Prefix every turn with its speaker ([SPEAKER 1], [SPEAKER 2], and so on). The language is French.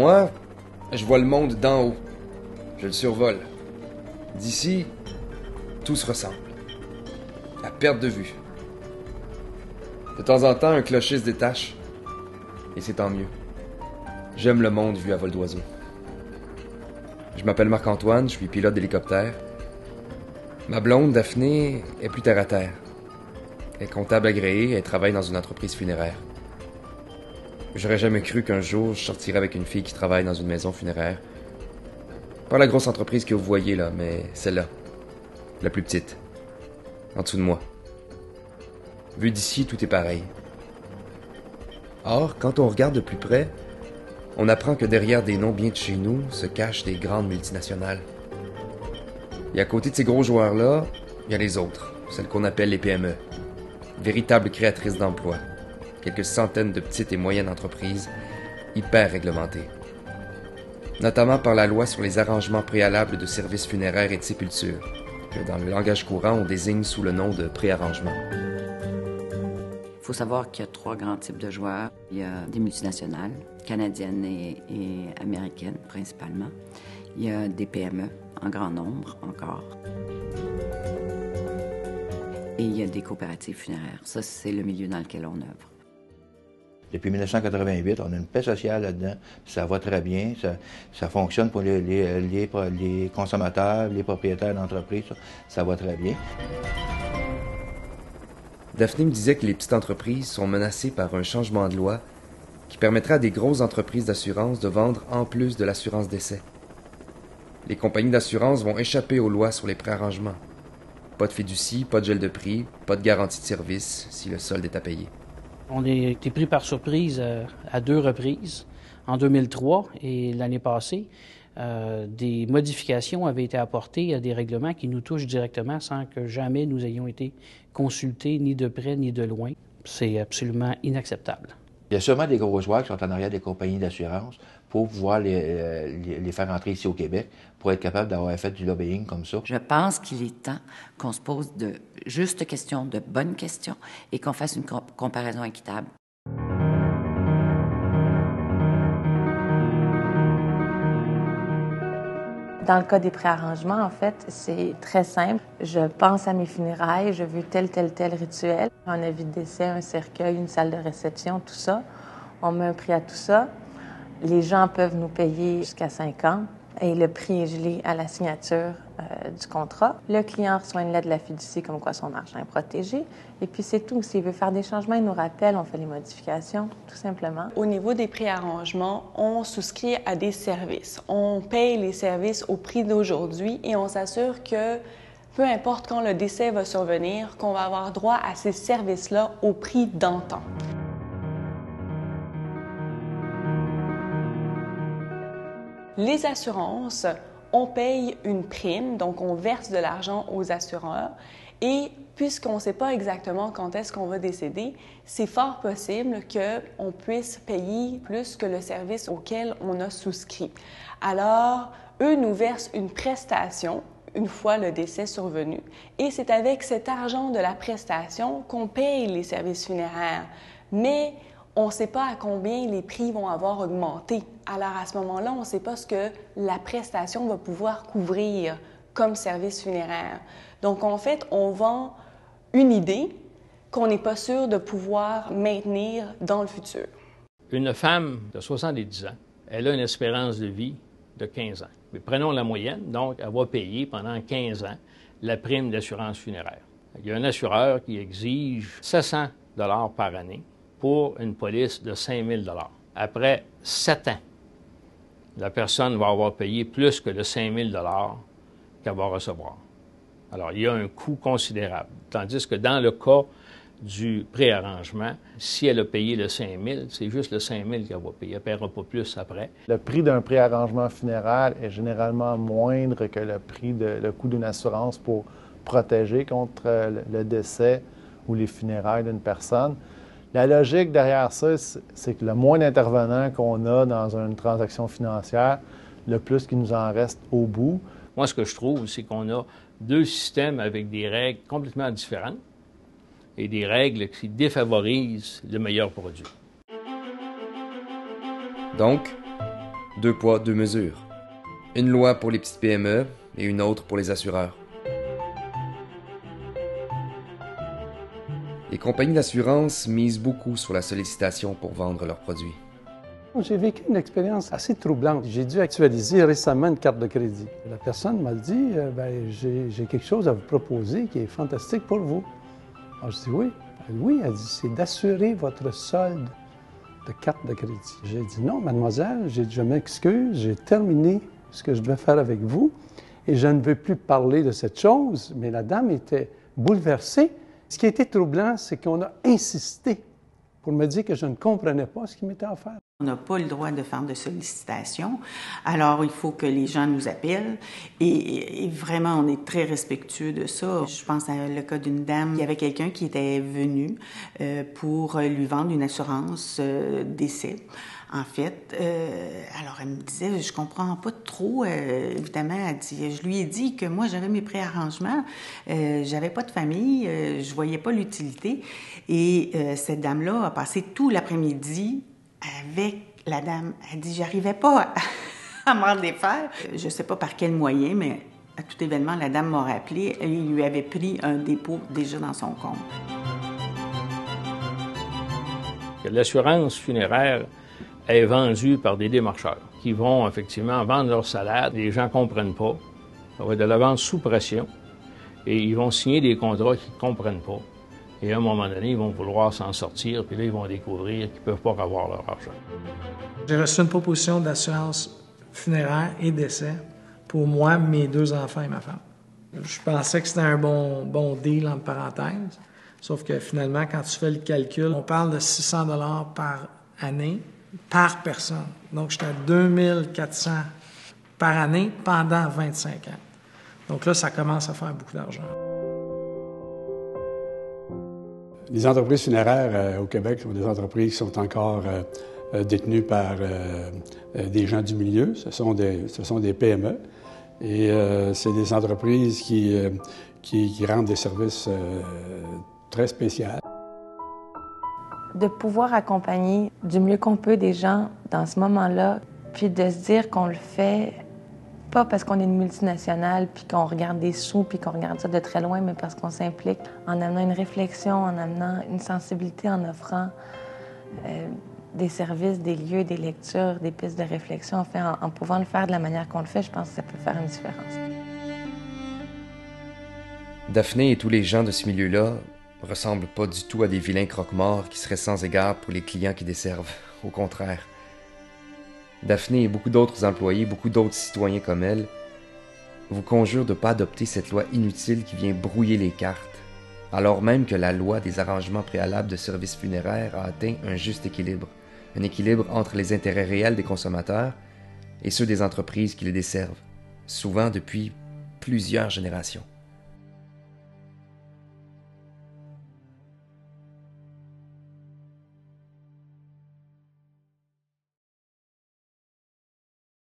[SPEAKER 1] Moi, je vois le monde d'en haut. Je le survole. D'ici, tout se ressemble. À perte de vue. De temps en temps, un clocher se détache. Et c'est tant mieux. J'aime le monde vu à vol d'oiseau. Je m'appelle Marc-Antoine, je suis pilote d'hélicoptère. Ma blonde, Daphné, est plus terre à terre. Elle est comptable agréée, elle travaille dans une entreprise funéraire. J'aurais jamais cru qu'un jour je sortirais avec une fille qui travaille dans une maison funéraire. Pas la grosse entreprise que vous voyez là, mais celle-là. La plus petite. En dessous de moi. Vu d'ici, tout est pareil. Or, quand on regarde de plus près, on apprend que derrière des noms bien de chez nous se cachent des grandes multinationales. Et à côté de ces gros joueurs-là, il y a les autres, celles qu'on appelle les PME. Véritables créatrices d'emplois. Quelques centaines de petites et moyennes entreprises, hyper réglementées. Notamment par la loi sur les arrangements préalables de services funéraires et de sépulture, que dans le langage courant, on désigne sous le nom de préarrangement.
[SPEAKER 2] Il faut savoir qu'il y a 3 grands types de joueurs. Il y a des multinationales, canadiennes et américaines principalement. Il y a des PME, en grand nombre encore. Et il y a des coopératives funéraires. Ça, c'est le milieu dans lequel on œuvre.
[SPEAKER 3] Depuis 1988, on a une paix sociale là-dedans. Ça va très bien. Ça fonctionne pour les consommateurs, les propriétaires d'entreprises. Ça va très bien.
[SPEAKER 1] Daphné me disait que les petites entreprises sont menacées par un changement de loi qui permettra à des grosses entreprises d'assurance de vendre en plus de l'assurance décès. Les compagnies d'assurance vont échapper aux lois sur les préarrangements. Pas de fiducie, pas de gel de prix, pas de garantie de service si le solde est à payer.
[SPEAKER 4] On a été pris par surprise à 2 reprises, en 2003 et l'année passée. Des modifications avaient été apportées à des règlements qui nous touchent directement sans que jamais nous ayons été consultés ni de près ni de loin. C'est absolument inacceptable.
[SPEAKER 3] Il y a sûrement des gros joueurs qui sont en arrière des compagnies d'assurance pour pouvoir les faire entrer ici au Québec, pour être capable d'avoir fait du lobbying comme ça.
[SPEAKER 2] Je pense qu'il est temps qu'on se pose de justes questions, de bonnes questions, et qu'on fasse une comparaison équitable.
[SPEAKER 5] Dans le cas des préarrangements, en fait, c'est très simple. Je pense à mes funérailles, je veux tel rituel. Un avis de décès, un cercueil, une salle de réception, tout ça. On met un prix à tout ça. Les gens peuvent nous payer jusqu'à 5 ans et le prix est gelé à la signature du contrat. Le client reçoit une lettre de la fiducie comme quoi son argent est protégé. Et puis c'est tout. S'il veut faire des changements, il nous rappelle, on fait les modifications, tout simplement.
[SPEAKER 6] Au niveau des préarrangements, on souscrit à des services. On paye les services au prix d'aujourd'hui et on s'assure que peu importe quand le décès va survenir, qu'on va avoir droit à ces services-là au prix d'antan. Les assurances, on paye une prime, donc on verse de l'argent aux assureurs et puisqu'on ne sait pas exactement quand est-ce qu'on va décéder, c'est fort possible qu'on puisse payer plus que le service auquel on a souscrit. Alors, eux nous versent une prestation une fois le décès survenu et c'est avec cet argent de la prestation qu'on paye les services funéraires. Mais on ne sait pas à combien les prix vont avoir augmenté. Alors à ce moment-là, on ne sait pas ce que la prestation va pouvoir couvrir comme service funéraire. Donc en fait, on vend une idée qu'on n'est pas sûr de pouvoir maintenir dans le futur.
[SPEAKER 7] Une femme de 70 ans, elle a une espérance de vie de 15 ans. Mais prenons la moyenne, donc elle va payer pendant 15 ans la prime d'assurance funéraire. Il y a un assureur qui exige 700 $ par année pour une police de 5 000 $. Après 7 ans, la personne va avoir payé plus que le 5 000 $ qu'elle va recevoir. Alors, il y a un coût considérable. Tandis que dans le cas du préarrangement, si elle a payé le 5 000, c'est juste le 5 000 qu'elle va payer. Elle ne paiera pas plus après.
[SPEAKER 8] Le prix d'un préarrangement funéraire est généralement moindre que le coût d'une assurance pour protéger contre le décès ou les funérailles d'une personne. La logique derrière ça, c'est que le moins d'intervenants qu'on a dans une transaction financière, le plus qu'il nous en reste au bout.
[SPEAKER 7] Moi, ce que je trouve, c'est qu'on a 2 systèmes avec des règles complètement différentes et des règles qui défavorisent le meilleur produit.
[SPEAKER 1] Donc, 2 poids, 2 mesures. Une loi pour les petites PME et une autre pour les assureurs. Les compagnies d'assurance misent beaucoup sur la sollicitation pour vendre leurs produits.
[SPEAKER 9] J'ai vécu une expérience assez troublante. J'ai dû actualiser récemment une carte de crédit. La personne m'a dit j'ai quelque chose à vous proposer qui est fantastique pour vous. Alors, je dis oui. Oui, elle dit c'est d'assurer votre solde de carte de crédit. J'ai dit non, mademoiselle, j'ai dit je m'excuse, j'ai terminé ce que je devais faire avec vous et je ne veux plus parler de cette chose. Mais la dame était bouleversée. Ce qui a été troublant, c'est qu'on a insisté pour me dire que je ne comprenais pas ce qui m'était offert.
[SPEAKER 10] On n'a pas le droit de faire de sollicitation, alors il faut que les gens nous appellent et vraiment on est très respectueux de ça. Je pense à le cas d'une dame, il y avait quelqu'un qui était venu pour lui vendre une assurance décès. En fait, alors elle me disait, je comprends pas trop, évidemment, elle dit, je lui ai dit que moi j'avais mes préarrangements, j'avais pas de famille, je voyais pas l'utilité et cette dame-là a passé tout l'après-midi avec la dame. Elle dit, j'arrivais pas à m'en défaire. Je sais pas par quel moyen, mais à tout événement, la dame m'a rappelé et il lui avait pris un dépôt déjà dans son compte.
[SPEAKER 7] L'assurance funéraire est vendue par des démarcheurs qui vont effectivement vendre leur salade. Les gens ne comprennent pas. Ça va être de la vente sous pression et ils vont signer des contrats qu'ils ne comprennent pas. Et à un moment donné, ils vont vouloir s'en sortir, puis là, ils vont découvrir qu'ils ne peuvent pas avoir leur argent.
[SPEAKER 11] J'ai reçu une proposition d'assurance funéraire et décès pour moi, mes 2 enfants et ma femme. Je pensais que c'était un bon deal, entre parenthèses, sauf que finalement, quand tu fais le calcul, on parle de 600 $ par année, par personne. Donc, j'étais à 2400 par année pendant 25 ans. Donc là, ça commence à faire beaucoup d'argent.
[SPEAKER 9] Les entreprises funéraires au Québec sont des entreprises qui sont encore détenues par des gens du milieu. Ce sont des PME et c'est des entreprises qui rendent des services très spéciaux.
[SPEAKER 5] De pouvoir accompagner du mieux qu'on peut des gens dans ce moment-là, puis de se dire qu'on le fait pas parce qu'on est une multinationale, puis qu'on regarde des sous, puis qu'on regarde ça de très loin, mais parce qu'on s'implique en amenant une réflexion, en amenant une sensibilité, en offrant des services, des lieux, des lectures, des pistes de réflexion. En fait, en pouvant le faire de la manière qu'on le fait, je pense que ça peut faire une différence.
[SPEAKER 1] Daphné et tous les gens de ce milieu-là ressemblent pas du tout à des vilains croque-morts qui seraient sans égard pour les clients qui desservent. Au contraire. Daphné et beaucoup d'autres employés, beaucoup d'autres citoyens comme elle, vous conjurent de ne pas adopter cette loi inutile qui vient brouiller les cartes, alors même que la loi des arrangements préalables de services funéraires a atteint un juste équilibre, un équilibre entre les intérêts réels des consommateurs et ceux des entreprises qui les desservent, souvent depuis plusieurs générations.